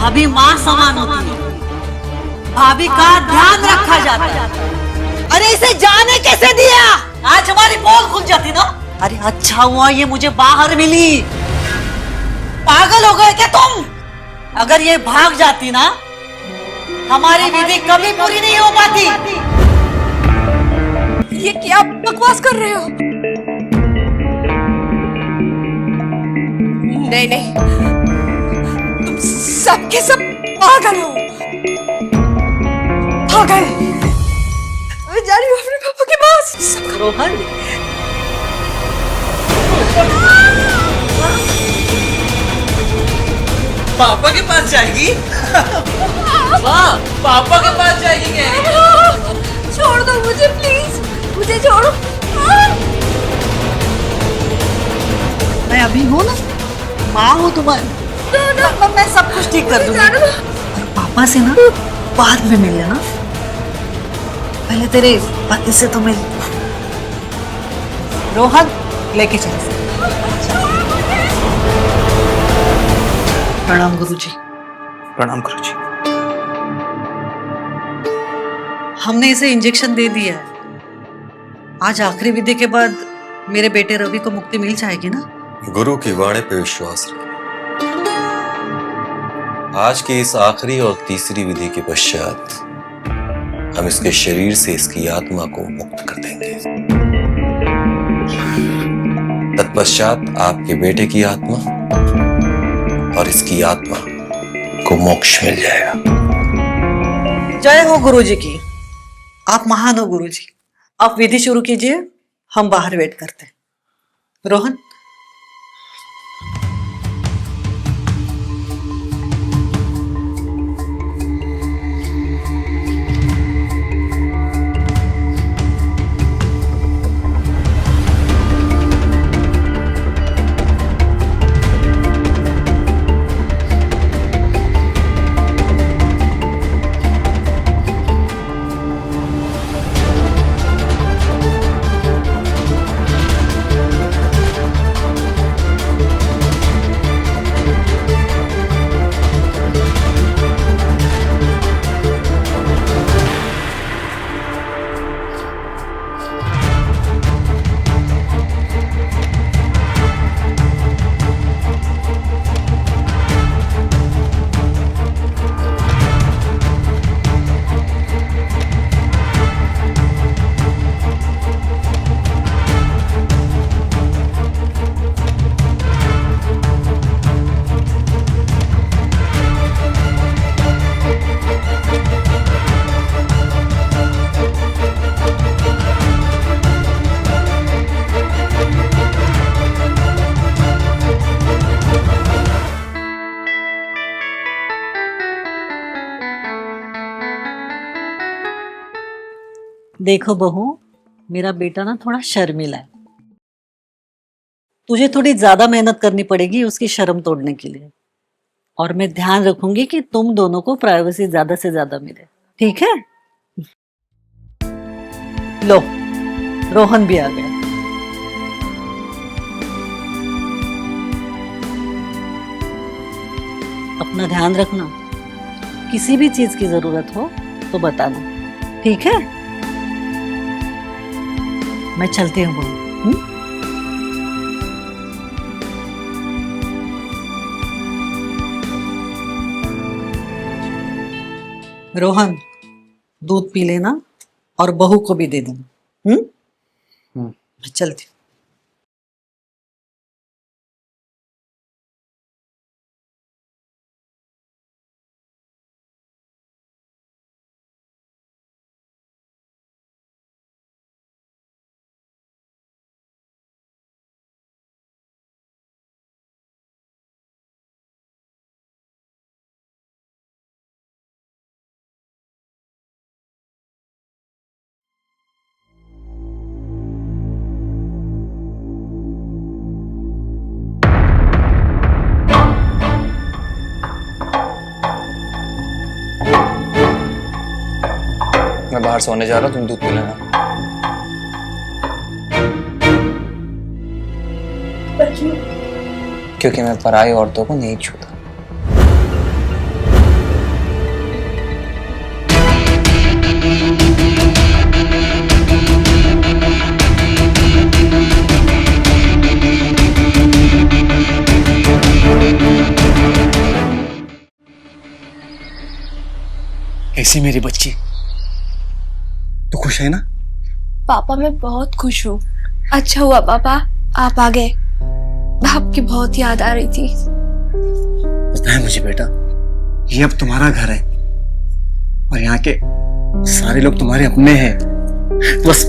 भाभी माँ समान होती है, भाभी का ध्यान रखा जाता है। अरे इसे जाने कैसे दिया? आज हमारी पोल खुल जाती ना। अरे अच्छा हुआ ये मुझे बाहर मिली। पागल हो गए क्या तुम? अगर ये भाग जाती ना, हमारी विधि कभी पूरी नहीं हो पाती। ये क्या बकवास कर रहे हो? नहीं नहीं, तुम सबके सब पागल हो, पागल। मैं जा रही हूँ अपने पापा के पास। रोहन, पापा के पास जाएगी? वाह, पापा के पास जाएगी क्या? छोड़ दो मुझे प्लीज, मुझे छोड़ो। मैं अभी हूँ ना, माँ हूँ तुम्हारी। मैं सब कुछ ठीक कर दूंगी। और पापा से ना बाद में मिल लेना, पहले तेरे पति से तो मिल। रोहन लेके चल। प्रणाम गुरुजी। प्रणाम गुरुजी। हमने इसे इंजेक्शन दे दिया है। आज आखिरी विधि के बाद मेरे बेटे रवि को मुक्ति मिल जाएगी ना? गुरु की वाणी पे विश्वास रखें। आज की इस आखिरी और तीसरी विधि के पश्चात हम इसके शरीर से इसकी आत्मा को मुक्त कर देंगे। तत्पश्चात आपके बेटे की आत्मा और इसकी आत्मा को मोक्ष मिल जाएगा। जय हो गुरुजी की। आप महान हो गुरुजी। आप विधि शुरू कीजिए, हम बाहर वेट करते हैं। रोहन, देखो बहू, मेरा बेटा ना थोड़ा शर्मीला है। तुझे थोड़ी ज्यादा मेहनत करनी पड़ेगी उसकी शर्म तोड़ने के लिए, और मैं ध्यान रखूंगी कि तुम दोनों को प्राइवेसी ज्यादा से ज्यादा मिले। ठीक है? लो, रोहन भी आ गया। अपना ध्यान रखना, किसी भी चीज की जरूरत हो तो बताना। ठीक है? मैं चलती हूँ बहू। रोहन, दूध पी लेना और बहू को भी दे देना। मैं चलती हूँ। मैं बाहर सोने जा रहा हूँ, तुम दूध पी लेना। पर क्यों? क्योंकि मैं पराई औरतों को नहीं छूता। ऐसी मेरी बच्ची, तू खुश है ना? पापा मैं बहुत खुश हूँ। अच्छा हुआ पापा आप आ गए, आपकी बहुत याद आ रही थी। पता है मुझे बेटा, ये अब तुम्हारा घर है और यहाँ के सारे लोग तुम्हारे अपने हैं। बस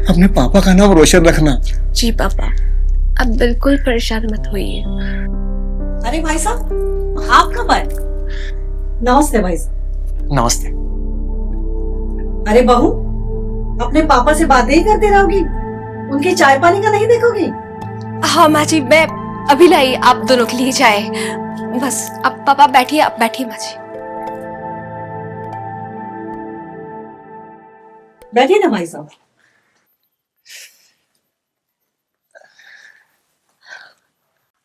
अपने पापा का नाम रोशन रखना। जी पापा, अब बिल्कुल परेशान मत होइए। अरे भाई साहब, आप कब आए? नमस्ते भाई साहब। नमस्ते। अरे बहू, अपने पापा से बातें ही करते रहोगी, उनके चाय पानी का नहीं देखोगी? हाँ माँ जी, मैं अभी लाई आप दोनों के लिए चाय। बस अब पापा बैठिए, आप बैठिए माँ जी। बैठिए ना भाई साहब।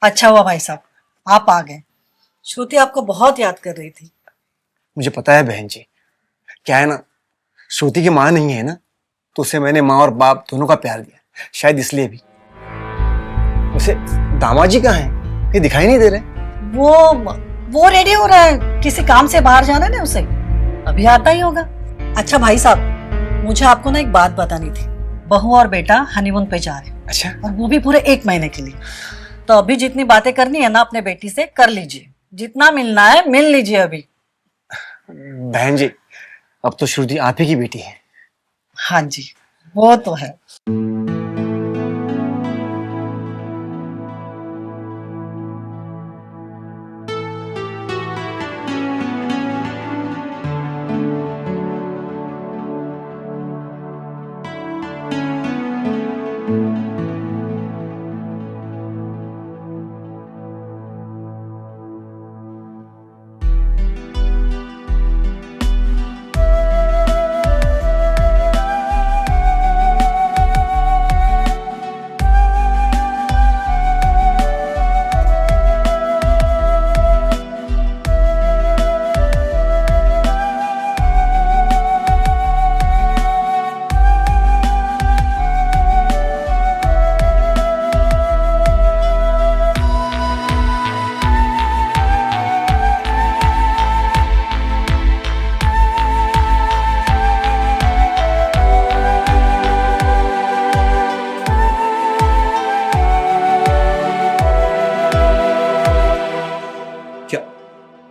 अच्छा हुआ भाई साहब आप आ गए। श्रुति आपको बहुत याद कर रही थी। मुझे पता है बहन जी, क्या है ना, श्रुति की माँ नहीं है ना, तो उसे मैंने माँ और बाप दोनों का प्यार दिया, शायद इसलिए भी। उसे दामाजी कहाँ है? ये दिखाई नहीं दे रहे। वो रेडी हो रहा है, किसी काम से बाहर जाना है ना उसे, अभी आता ही होगा। अच्छा भाई साहब, मुझे आपको ना एक बात बतानी थी। बहू और बेटा हनीमून पे जा रहे हैं। अच्छा, और वो भी पूरे 1 महीने के लिए। तो अभी जितनी बातें करनी है ना अपने बेटी से कर लीजिए, जितना मिलना है मिल लीजिए अभी। बहन जी अब तो श्रुति आप ही की बेटी है। हाँ जी, वो तो है।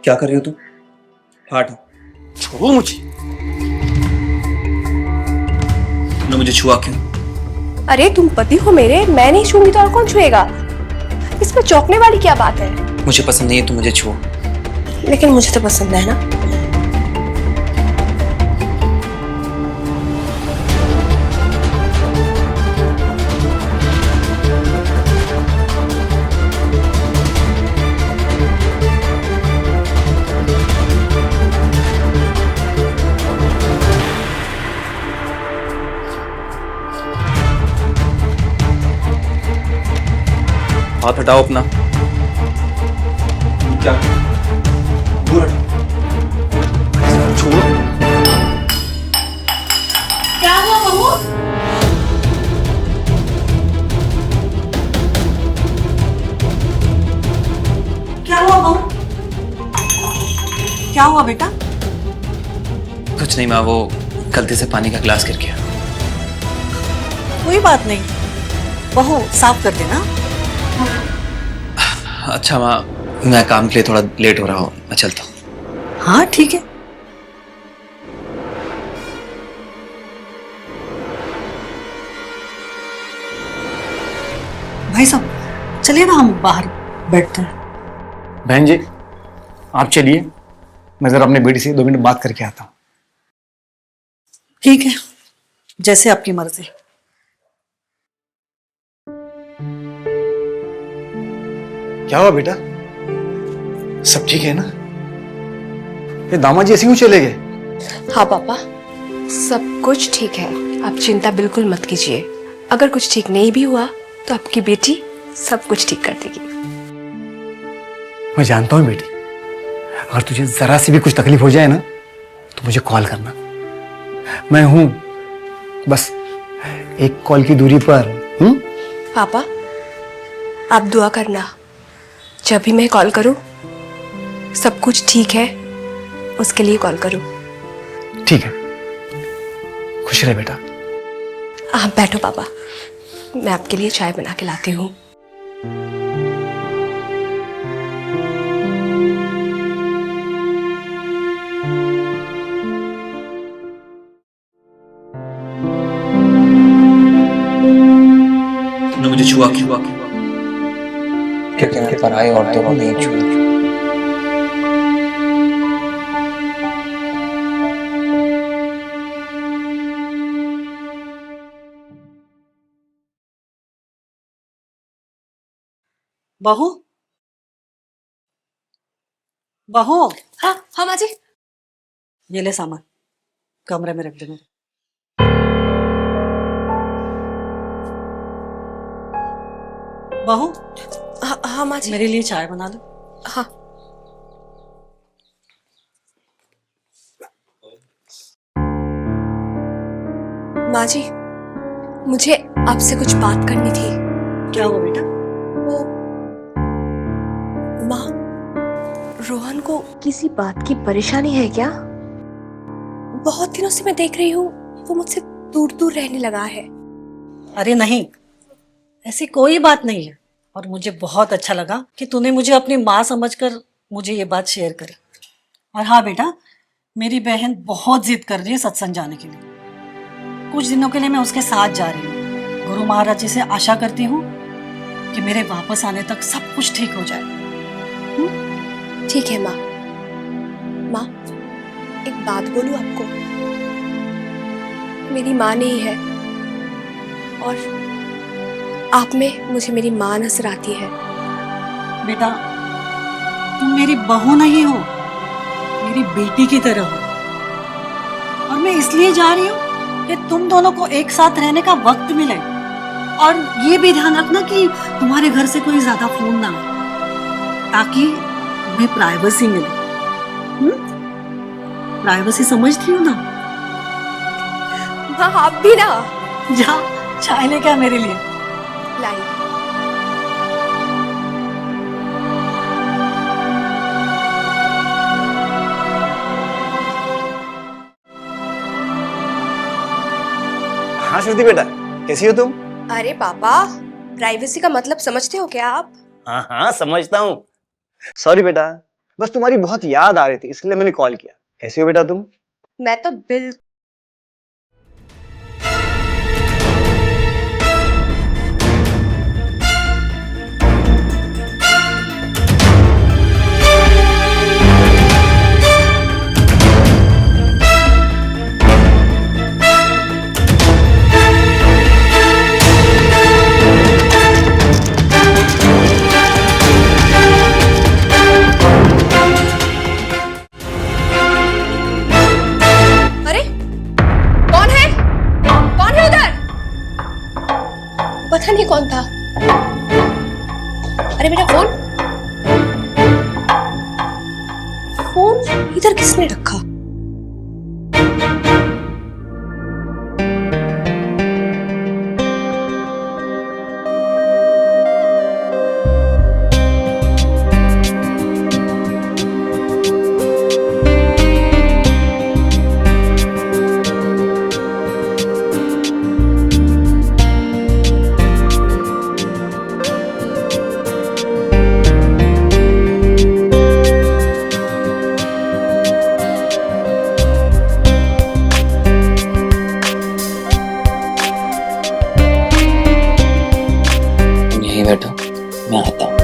क्या कर रही हो तुम? हटो। छोड़ो मुझे। तुमने मुझे छुआ क्यों? अरे तुम पति हो मेरे, मैं नहीं छूंगी तो और कौन छुएगा? इसमें चौंकने वाली क्या बात है? मुझे पसंद नहीं है तुम मुझे छुओ। लेकिन मुझे तो पसंद है ना। हाथ हटाओ अपना। क्या? दूर हटो। छोड़ो। क्या हुआ बहू? क्या हुआ बहू? क्या हुआ बेटा? कुछ नहीं माँ, वो गलती से पानी का गिलास गिर गया। कोई बात नहीं, बहू साफ कर देना। अच्छा माँ, मैं काम के लिए थोड़ा लेट हो रहा हूँ, मैं चलता हूँ। हाँ ठीक है। भाई साहब चलिए ना हम बाहर बैठते हैं। बहन जी आप चलिए, मैं जरा अपने बेटी से 2 मिनट बात करके आता हूँ। ठीक है, जैसे आपकी मर्जी। क्या हुआ बेटा, सब ठीक है ना? ये दामाजी ऐसे क्यों चले गए? हाँ पापा, सब कुछ ठीक है, आप चिंता बिल्कुल मत कीजिए। अगर कुछ ठीक नहीं भी हुआ तो आपकी बेटी सब कुछ ठीक कर देगी। मैं जानता हूँ बेटी, अगर तुझे जरा सी भी कुछ तकलीफ हो जाए ना तो मुझे कॉल करना, मैं हूं बस एक कॉल की दूरी पर। पापा आप दुआ करना, जब भी मैं कॉल करूं सब कुछ ठीक है उसके लिए कॉल करूं। ठीक है, खुश रहे बेटा। आप बैठो पापा, मैं आपके लिए चाय बना के लाती हूँ। तुमने मुझे छुआ क्यों? क्योंकि मैं पराई औरतों को नहीं छूई। बहू, बहू, हाँ हाँ माँ जी। ये ले सामान, कमरे में रख दे मेरे। बहू, हाँ माँ जी। मेरे लिए चाय बना लो। हाँ। माँ जी, मुझे आपसे कुछ बात करनी थी। क्या हुआ बेटा? वो माँ, रोहन को किसी बात की परेशानी है क्या? बहुत दिनों से मैं देख रही हूँ वो मुझसे दूर दूर रहने लगा है। अरे नहीं, ऐसी कोई बात नहीं है। और मुझे बहुत अच्छा लगा कि तूने मुझे अपनी माँ समझकर मुझे ये बात शेयर करी। और हाँ बेटा, मेरी बहन बहुत जिद कर रही है सत्संग जाने के लिए। कुछ दिनों के लिए मैं उसके साथ जा रही हूँ। गुरु महाराज जी से आशा करती हूँ कि मेरे वापस आने तक सब कुछ ठीक हो जाए। ठीक है माँ। माँ, एक बात बोलूं आपको? मेरी माँ नहीं है और आप में मुझे मेरी माँ नजर आती है। बेटा, तुम मेरी बहू नहीं हो, मेरी बेटी की तरह हो। और मैं इसलिए जा रही हूँ कि तुम दोनों को एक साथ रहने का वक्त मिले। और ये भी ध्यान रखना कि तुम्हारे घर से कोई ज्यादा फोन ना आए, ताकि तुम्हें प्राइवेसी मिले। प्राइवेसी समझती हो ना? माँ आप भी ना। जा चाय लेके आ मेरे लिए। लाई। हाँ श्रुति बेटा, कैसी हो तुम? अरे पापा, प्राइवेसी का मतलब समझते हो क्या आप? हाँ हाँ समझता हूँ। सॉरी बेटा, बस तुम्हारी बहुत याद आ रही थी, इसलिए मैंने कॉल किया। कैसी हो बेटा तुम? मैं तो बिल्कुल। पता नहीं कौन था। अरे मेरा फोन इधर किसने रखा? बैठो, मैं आता हूँ।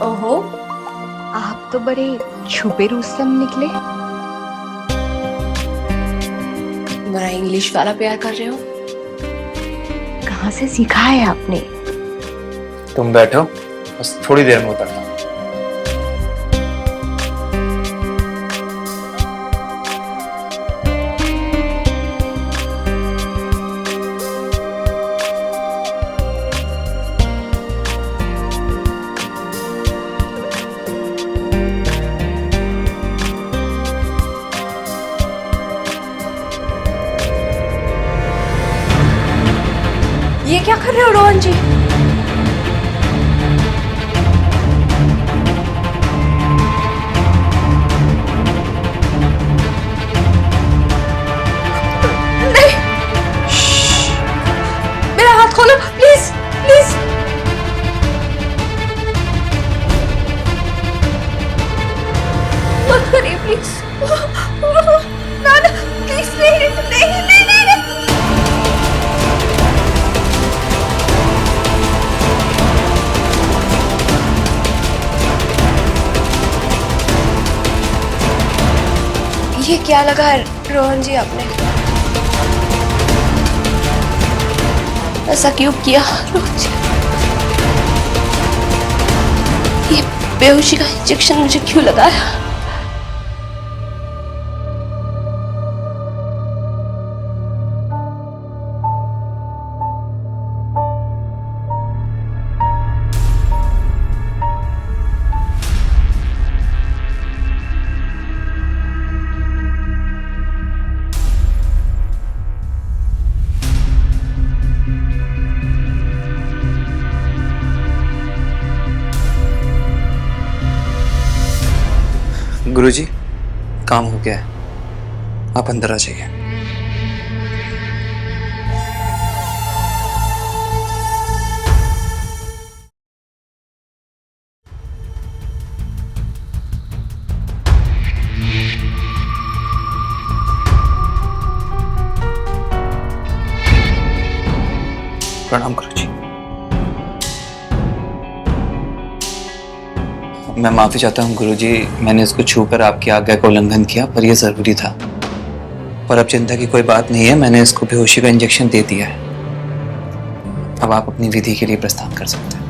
ओहो, आप तो बड़े छुपे रुस्तम निकले। बड़ा इंग्लिश वाला प्यार कर रहे हो। कहाँ से सीखा है आपने? तुम बैठो, बस थोड़ी देर में उतरता हूँ। ये क्या कर रहे हो रोहन जी? नहीं, मेरा हाथ खोलो प्लीज प्लीज। मत करिए प्लीज। ना ना प्लीज, नहीं नहीं नहीं नहीं, नहीं। ये क्या लगा रोहन जी आपने? ऐसा क्यों किया रोहन जी? ये बेहोशी का इंजेक्शन मुझे क्यों लगाया? गुरुजी, काम हो गया है, आप अंदर आ जाइए। प्रणाम गुरुजी। मैं माफी चाहता हूँ गुरुजी, मैंने इसको छूकर आपकी आज्ञा का उल्लंघन किया, पर यह जरूरी था। पर अब चिंता की कोई बात नहीं है, मैंने इसको बेहोशी का इंजेक्शन दे दिया है। अब आप अपनी विधि के लिए प्रस्थान कर सकते हैं।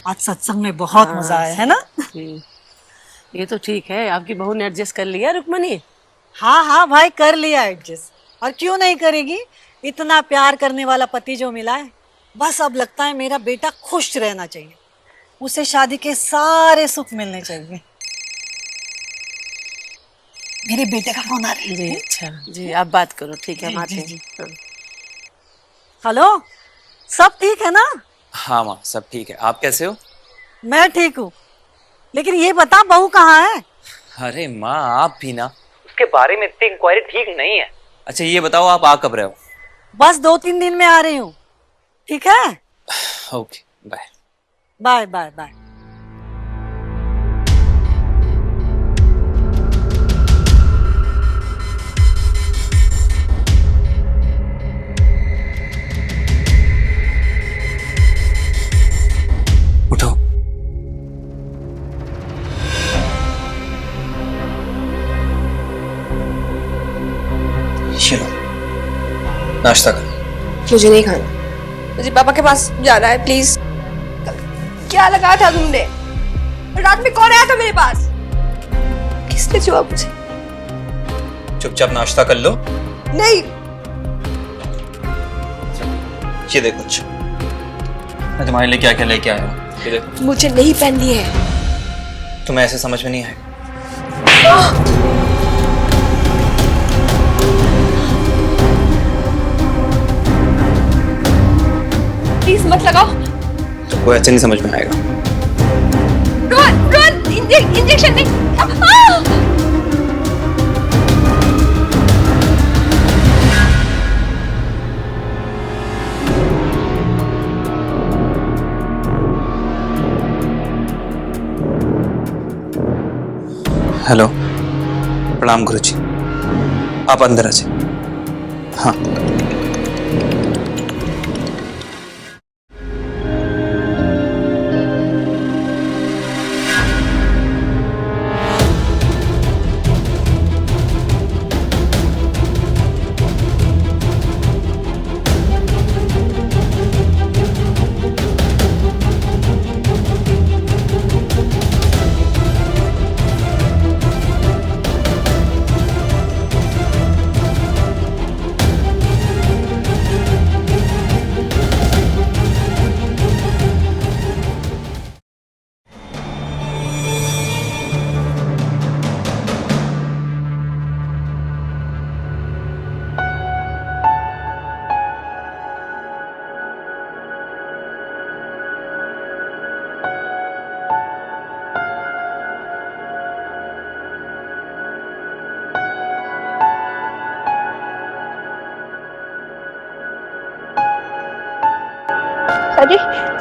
आज सत्संग में बहुत मजा आया है ना? ये तो ठीक है, आपकी बहू ने एडजस्ट कर लिया रुक्मणी। हाँ हाँ भाई, कर लिया एडजस्ट। और क्यों नहीं करेगी? इतना प्यार करने वाला पति जो मिला है, बस अब लगता है मेरा बेटा खुश रहना चाहिए, उसे शादी के सारे सुख मिलने चाहिए। मेरे बेटे का फोन आ रहा है। जी अच्छा, जी आप बात करो, ठीक है हम आते हैं। हाँ। हेलो, सब ठीक है ना? हाँ माँ, सब ठीक है। आप कैसे हो? मैं ठीक हूँ, लेकिन ये बता बहू कहाँ है? अरे माँ, आप भी ना, उसके बारे में इतनी इंक्वायरी ठीक नहीं है। अच्छा ये बताओ, आप आ कब रहे हो? बस 2-3 दिन में आ रही हूँ। ठीक है, okay, bye bye bye bye. उठो। चलो नाश्ता करो। मुझे नहीं खाना। मुझे पापा के पास जाना है प्लीज। क्या लगाया था तुमने? रात में कौन आया था मेरे पास? किसने छुआ मुझे? चुपचाप नाश्ता कर लो। नहीं। ये देखो, मैं तुम्हारे लिए क्या क्या लेके आया हूँ, ये देखो। मुझे नहीं पहननी है। तुम्हें ऐसे समझ में नहीं आएगा। प्लीज मत लगाओ। तुमको ऐसे नहीं समझ में आएगा। रोहन, रोहन, इंजेक्शन नहीं। हेलो, प्रणाम गुरुजी। आप अंदर आ जाइए। हाँ। अरे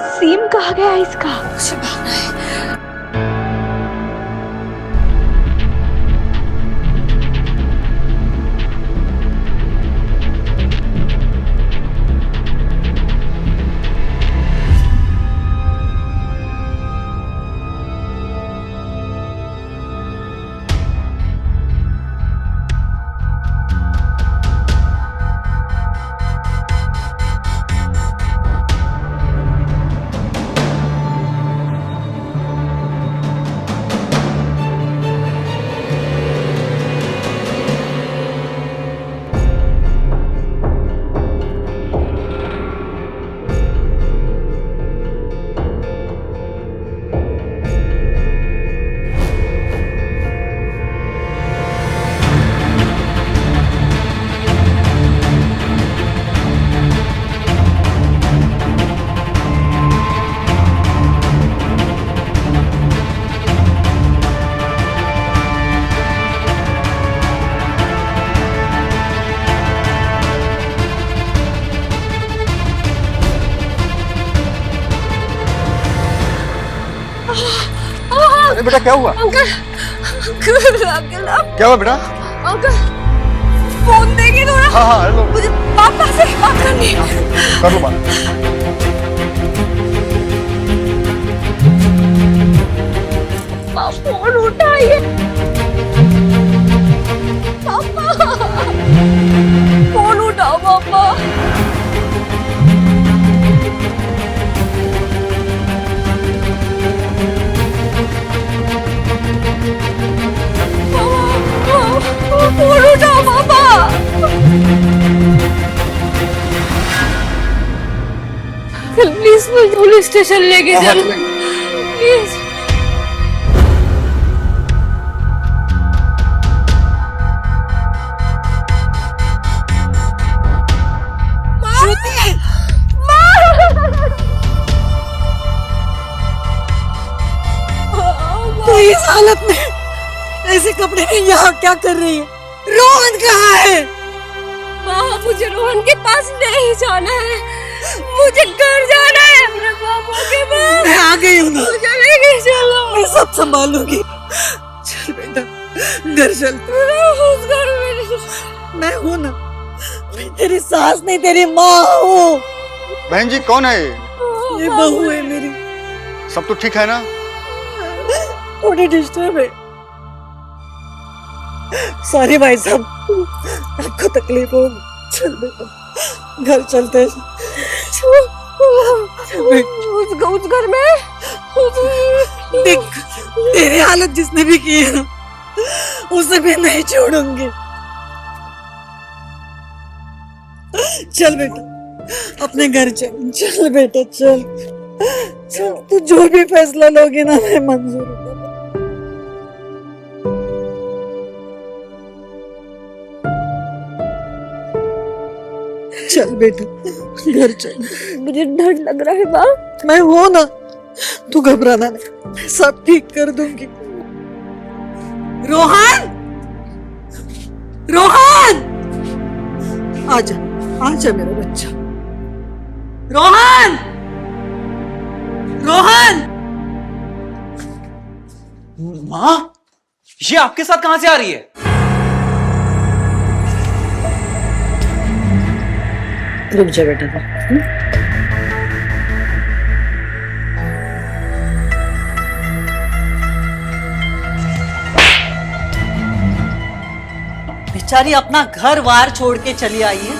सीम कहाँ गया इसका? मुझे भागना है। अरे बेटा क्या हुआ? अंकल, अंकल, अंकल, आप क्या हुआ बेटा? अंकल फोन देंगे थोड़ा? हाँ हाँ हेलो, मुझे पापा से बात करनी है। कर लो बात। पापा फोन उठाइए। पापा फोन उठाओ पापा। फोन उठाओ पापा। प्लीज मुझे पुलिस स्टेशन लेके चलो प्लीज। तो इस हालत में ऐसे कपड़े में यहाँ क्या कर रही है? रोहन कहाँ है? माँ मुझे रोहन के पास नहीं जाना है, मुझे घर जाना है अपने पापा के पास। मैं आ गई हूँ ना, मुझे लेके चलो। मैं सब संभालूंगी। चल बेटा घर चल। उस घर में मैं हूँ ना, मैं तेरी सास नहीं तेरी माँ हूँ। बहन जी कौन है? ये बहू है मेरी। सब तो ठीक है ना? थोड़ी डिस्टर्ब है। सॉरी भाई साहब, आपको तकलीफ होगी। चल बेटा घर चलते हैं। उस घर में देख, तेरी हालत जिसने भी की है ना, उसे मैं नहीं छोड़ूंगी। चल बेटा, अपने घर चल। चल बेटा, चल चल, तू जो भी फैसला लोगे ना, मैं मंजूर हूँ। चल बेटा, घर चल। मुझे डर लग रहा है माँ। मैं हूं ना, तू घबराना नहीं, मैं सब ठीक कर दूंगी। रोहन, रोहन, आजा, आजा मेरा बच्चा। रोहन, रोहन। माँ, ये आपके साथ कहां से आ रही है? रुक जा बेटा। बेचारी अपना घर वार छोड़ के चली आई है।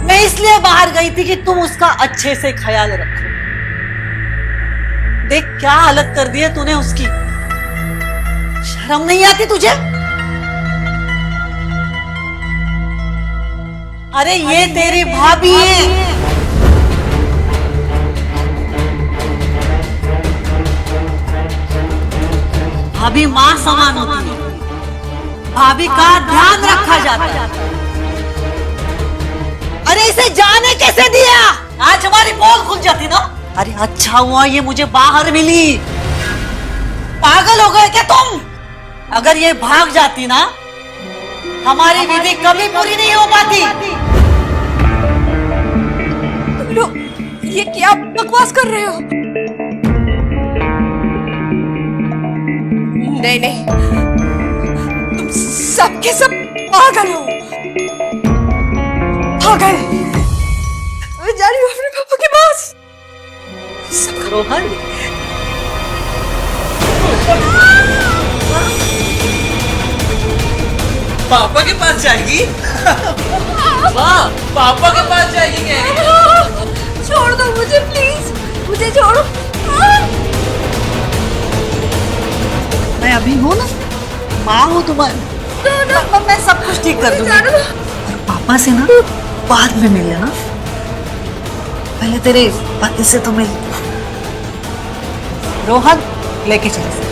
मैं इसलिए बाहर गई थी कि तुम उसका अच्छे से ख्याल रखो। देख क्या हालत कर दी है तूने उसकी। शर्म नहीं आती तुझे? अरे ये तेरी भाभी है। भाभी मां समान होती है। भाभी का ध्यान रखा जाता है। अरे इसे जाने कैसे दिया? आज हमारी पोल खुल जाती ना। अरे अच्छा हुआ ये मुझे बाहर मिली। पागल हो गए क्या तुम? अगर ये भाग जाती ना, हमारी विधि कभी पूरी नहीं हो पाती। लो, ये क्या बकवास कर रहे हो? नहीं नहीं, तुम सबके सब पागल हो। पागल। मैं जा रही हूँ अपने पापा के पास। रोहन, पापा के पास जाएगी? माँ, पापा के पास जाएगी क्या? छोड़ दो मुझे प्लीज, मुझे छोड़ो। मैं अभी हूँ ना, माँ हूँ तुम्हारी। मैं सब कुछ ठीक कर दूंगी। और पापा से ना बाद में मिल लेना, पहले तेरे पति से तो मिल। रोहन, लेके चल।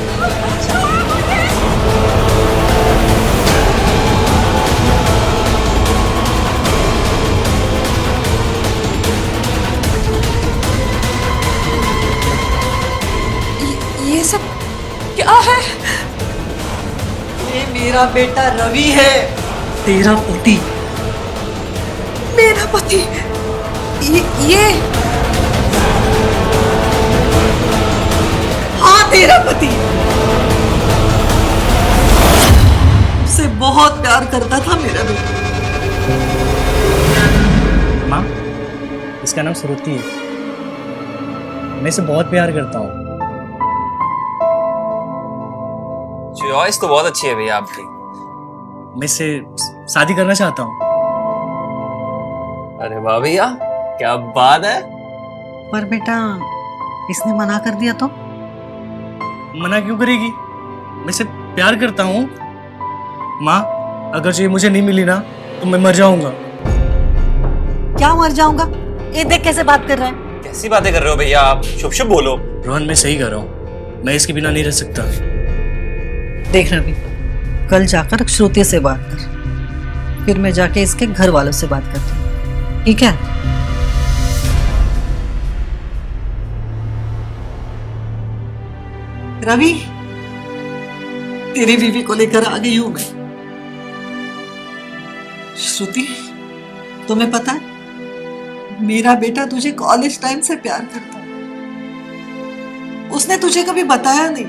ये सब क्या है? ये मेरा बेटा रवि है, तेरा पति। मेरा पति? ये हाँ, तेरा पति। उससे बहुत प्यार करता था मेरा बेटा। माँ, इसका नाम श्रुति है। मैं इसे बहुत प्यार करता हूँ। चॉइस तो बहुत अच्छी है भैया आपकी। मैं इससे शादी करना चाहता हूँ। अरे वाह भैया, क्या बात है। पर बेटा, इसने मना कर दिया तो? मना क्यों करेगी? मैं इसे प्यार करता हूँ। माँ, अगर ये मुझे नहीं मिली ना तो मैं मर जाऊंगा। क्या मर जाऊंगा? ये देख कैसे बात कर रहा है। कैसी बातें कर रहे हो भैया आप? शुभ शुभ बोलो। रोहन, मैं सही कर रहा हूँ। मैं इसके बिना नहीं रह सकता। देख रवि, कल जाकर श्रुति से बात कर, फिर मैं जाके इसके घर वालों से बात करती हूँ, ठीक है? रवि, तेरी बीवी को लेकर आ गई हूं मैं। श्रुति, तुम्हें पता है मेरा बेटा तुझे कॉलेज टाइम से प्यार करता है। उसने तुझे कभी बताया नहीं,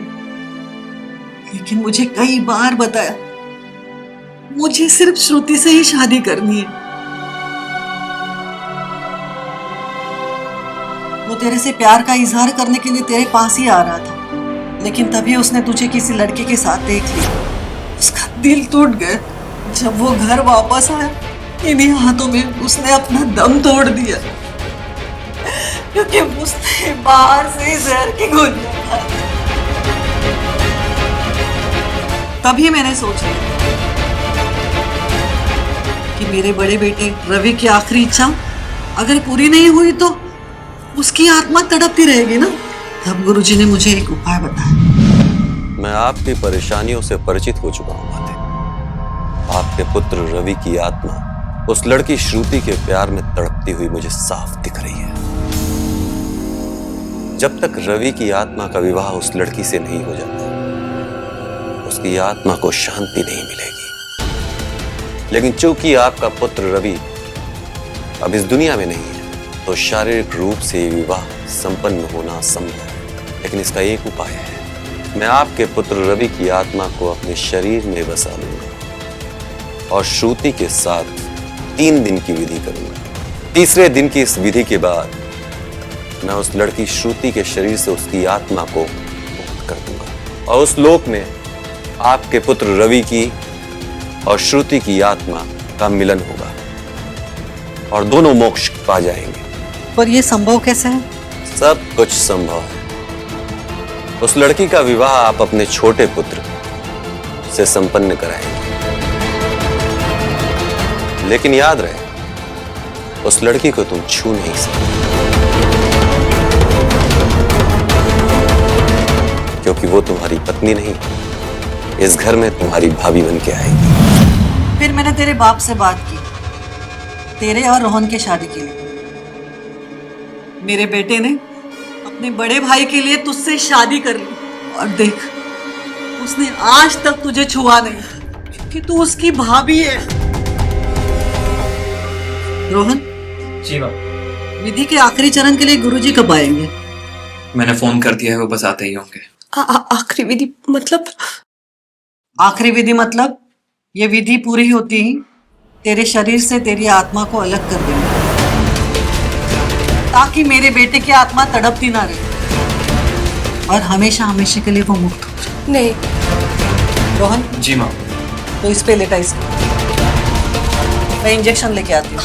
लेकिन मुझे कई बार बताया मुझे सिर्फ श्रुति से ही शादी करनी है। वो तेरे से प्यार का इजहार करने के लिए तेरे पास ही आ रहा था, लेकिन तभी उसने तुझे किसी लड़के के साथ देख लिया। उसका दिल टूट गया। जब वो घर वापस आया इन्हीं हाथों में उसने अपना दम तोड़ दिया, क्योंकि उसने बाहर से जहर की गोलियां खाई। तभी मैंने सोचा कि मेरे बड़े बेटे रवि की आखिरी इच्छा अगर पूरी नहीं हुई तो उसकी आत्मा तड़पती रहेगी ना। तब गुरुजी ने मुझे एक उपाय बताया। मैं आपकी परेशानियों से परिचित हो चुका हूं माते। आपके पुत्र रवि की आत्मा उस लड़की श्रुति के प्यार में तड़पती हुई मुझे साफ दिख रही है। जब तक रवि की आत्मा का विवाह उस लड़की से नहीं हो जाता, उसकी आत्मा को शांति नहीं मिलेगी। लेकिन चूंकि आपका पुत्र रवि अब इस दुनिया में नहीं है, तो शारीरिक रूप से विवाह संपन्न होना संभव है। लेकिन इसका एक उपाय है। मैं आपके पुत्र रवि की आत्मा को अपने शरीर में बसा लूंगा और श्रुति के साथ 3 दिन की विधि करूंगा। तीसरे दिन की इस विधि के बाद मैं उस लड़की श्रुति के शरीर से उसकी आत्मा को मुक्त कर दूंगा और उस लोक में आपके पुत्र रवि की और श्रुति की आत्मा का मिलन होगा और दोनों मोक्ष पा जाएंगे। पर यह संभव कैसे है? सब कुछ संभव है। उस लड़की का विवाह आप अपने छोटे पुत्र से संपन्न कराएंगे। लेकिन याद रहे, उस लड़की को तुम छू नहीं सकते, क्योंकि वो तुम्हारी पत्नी नहीं, इस घर में तुम्हारी भाभी बन के आएगी। फिर मैंने तेरे बाप से बात की, तेरे और रोहन की शादी के लिए। मेरे बेटे ने अपने बड़े भाई के लिए तुझसे शादी कर ली और देख, उसने आज तक तुझे छुआ नहीं, क्योंकि तू उसकी भाभी है। रोहन जी बाप। विधि के आखिरी चरण के लिए गुरुजी कब आएंगे? मैंने फोन कर दिया है, वो बस आते ही होंगे। आखिरी विधि मतलब? आखिरी विधि मतलब ये विधि पूरी होती ही तेरे शरीर से तेरी आत्मा को अलग कर देंगे, ताकि मेरे बेटे की आत्मा तड़पती ना रहे और हमेशा हमेशा के लिए वो मुक्त हो जाए। नहीं। रोहन जी माँ। तो इस पे लेटा, इसको मैं इंजेक्शन लेके आती हूँ।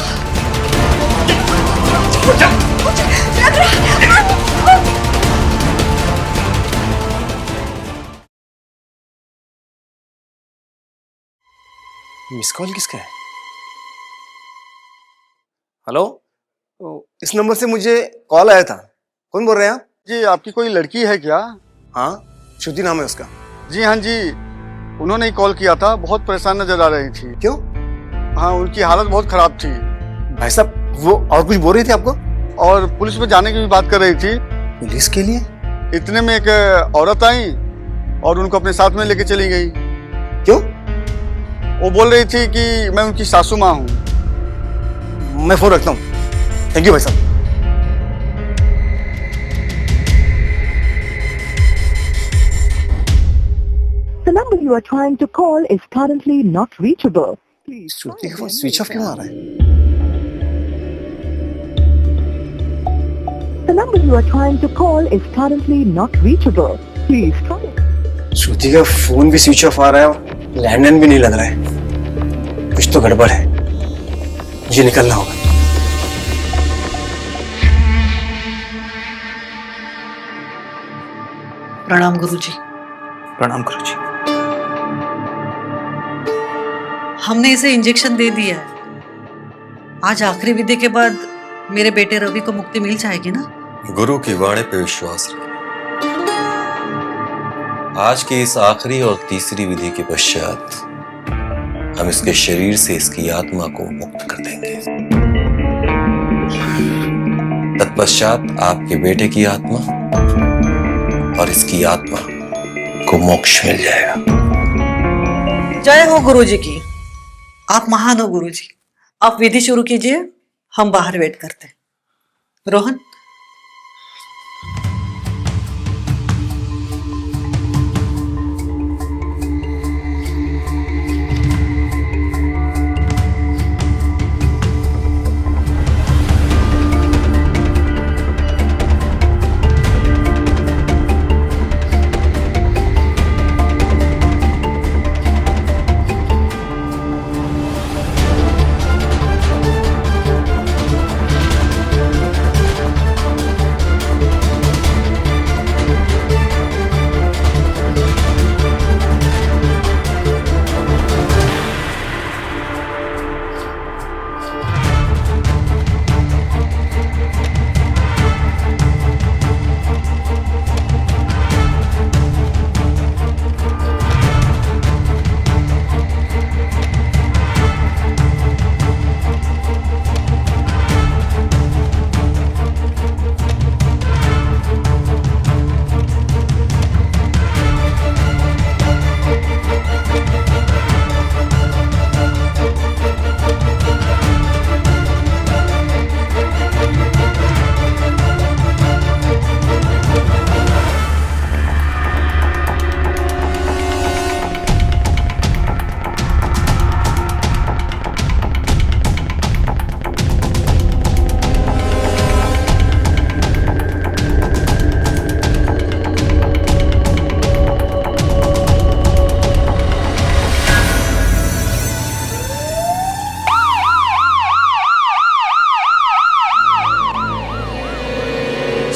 मिस कॉल किसका है? हेलो, इस नंबर से मुझे कॉल आया था। कौन बोल रहे हैं आप? जी, आपकी कोई लड़की है क्या? हाँ, श्रुति नाम है उसका। जी हाँ जी, उन्होंने ही कॉल किया था। बहुत परेशान नजर आ रही थी। क्यों? हाँ, उनकी हालत बहुत खराब थी भाई साहब, वो और कुछ बोल रही थी आपको? और पुलिस में जाने की भी बात कर रही थी। पुलिस के लिए? इतने में एक औरत आई और उनको अपने साथ में लेके चली गई। क्यों? वो बोल रही थी कि मैं उनकी सासू माँ हूँ। मैं फोन रखता हूँ। थैंक यू भाई साहब। The number you are trying to call is currently not reachable. Please श्रुति का फोन स्विच ऑफ क्यों आ रहा है? The number you are trying to call is currently not reachable. Please try it. श्रुति का phone भी switch off आ रहा है और landline भी नहीं लग रहा है। कुछ तो गड़बड़ है, मुझे निकलना होगा। प्रणाम गुरुजी। प्रणाम गुरुजी। हमने इसे इंजेक्शन दे दिया है। आज आखिरी विधि के बाद मेरे बेटे रवि को मुक्ति मिल जाएगी ना? गुरु की वाणी पे विश्वास रखें। आज की इस आखिरी और तीसरी विधि के पश्चात हम इसके शरीर से इसकी आत्मा को मुक्त कर देंगे। तत्पश्चात आपके बेटे की आत्मा और इसकी आत्मा को मोक्ष मिल जाएगा। जय हो गुरुजी की। आप महान हो गुरुजी। आप विधि शुरू कीजिए, हम बाहर वेट करते हैं। रोहन,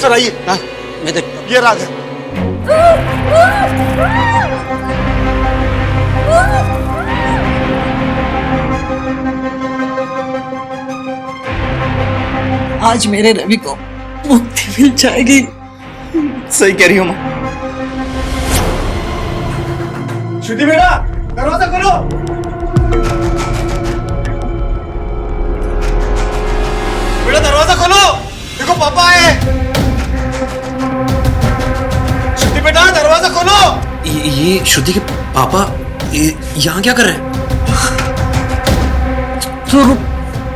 सर आइए। मैं तो ये राग है। आज मेरे रवि को मुक्ति मिल जाएगी। सही कह रही हूँ माँ। श्रुति बेटा दरवाजा खोलो। बेटा दरवाजा खोलो, देखो पापा आए। श्रुति बेटा दरवाजा खोलो। ये श्रुति के पापा यहाँ क्या कर रहे हैं? तो रुक,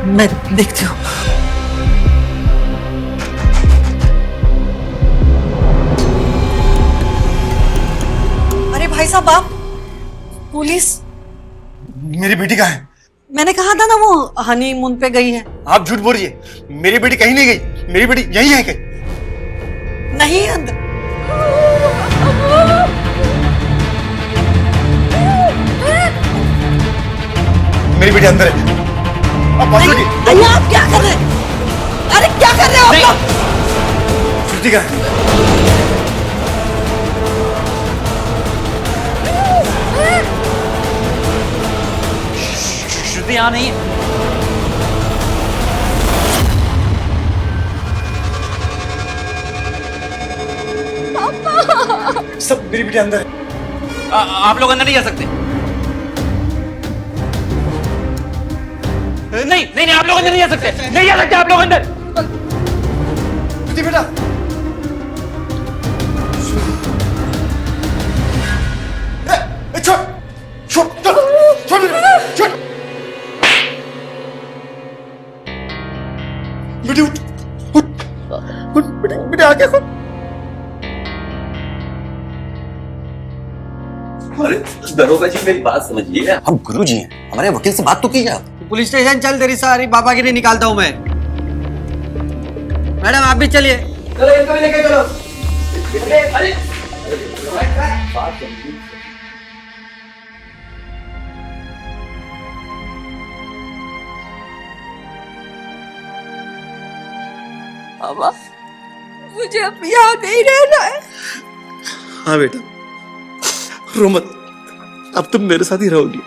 मैं देखती हूँ। अरे भाई साहब, आप पुलिस? मेरी बेटी कहाँ है? मैंने कहा था ना वो हनीमून पे गई है। आप झूठ बोल रही है, मेरी बेटी कहीं नहीं गई। मेरी बेटी यहीं है कहीं। नहीं अंदर। मेरी बेटी अंदर है। आप नहीं, नहीं, आप क्या कर रहे हैं? अरे क्या कर रहे हो आप लोग? श्रुति कहाँ है? श्रुति यहाँ नहीं है। सब मेरी बेटी अंदर है। आप लोग अंदर नहीं जा सकते। नहीं नहीं नहीं, आप लोग अंदर नहीं जा सकते। नहीं जा सकते आप लोग अंदर। श्रुति बेटा। छोड़ छोड़ छोड़ छोड़ छोड़। बेटी उठ उठ बेटी बेटी आगे खोल। अरे दरोगा जी मेरी बात समझिए। हम गुरुजी हैं, हमारे वकील से बात तो कीजिए आप। पुलिस स्टेशन चल, तेरी सारी बाबागिरी निकालता हूँ मैं। मैडम आप भी चलिए। चलो इनको भी लेके चलो। अरे बाबा, मुझे अब यहाँ नहीं रहना है। हाँ बेटा, रो मत, अब तुम मेरे साथ ही रहोगी।